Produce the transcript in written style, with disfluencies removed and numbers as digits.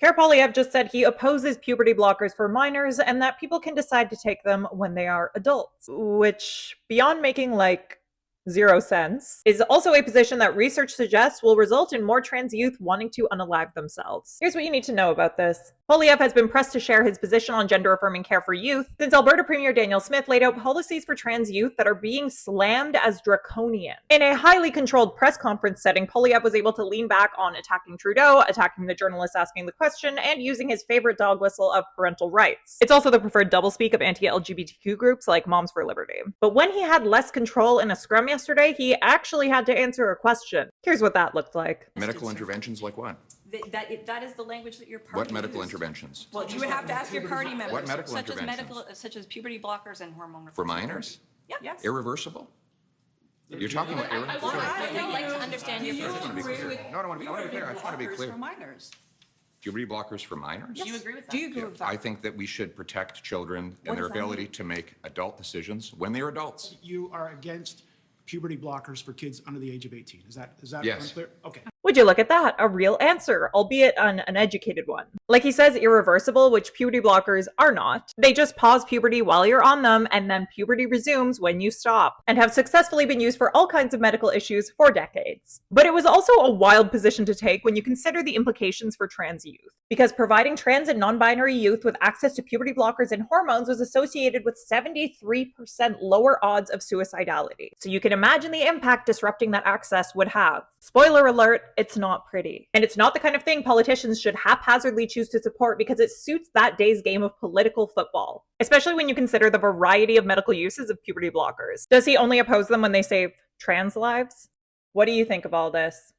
Pierre Poilievre just said he opposes puberty blockers for minors and that people can decide to take them when they are adults, which, beyond making zero sense, is also a position that research suggests will result in more trans youth wanting to unalive themselves. Here's what you need to know about this. Poilievre has been pressed to share his position on gender-affirming care for youth since Alberta Premier Daniel Smith laid out policies for trans youth that are being slammed as draconian. In a highly controlled press conference setting, Poilievre was able to lean back on attacking Trudeau, attacking the journalist asking the question, and using his favorite dog whistle of parental rights. It's also the preferred doublespeak of anti-LGBTQ groups like Moms for Liberty. But when he had less control in a scrum yesterday, he actually had to answer a question. Here's what that looked like. Medical interventions like what? That is the language that your party What medical uses. interventions? Well, you would have to ask your party members. What medical interventions? Such as puberty blockers and hormone For replacement minors? Yeah. Yes. Irreversible? You're talking about irreversible? I'd like to understand your position. No, I want to be clear. I just want to be clear. For minors. Puberty blockers for minors? Do you agree with that? Do you agree with that? I think that we should protect children and their ability to make adult decisions when they're adults. You are against puberty blockers for kids under the age of 18. Is that Yes. unclear? Okay. Would you look at that? A real answer, albeit an uneducated one. Like he says, irreversible, which puberty blockers are not. They just pause puberty while you're on them, and then puberty resumes when you stop, and have successfully been used for all kinds of medical issues for decades. But it was also a wild position to take when you consider the implications for trans youth, because providing trans and non-binary youth with access to puberty blockers and hormones was associated with 73% lower odds of suicidality. So you can imagine the impact disrupting that access would have. Spoiler alert, it's not pretty. And it's not the kind of thing politicians should haphazardly choose to support because it suits that day's game of political football, especially when you consider the variety of medical uses of puberty blockers. Does he only oppose them when they save trans lives? What do you think of all this?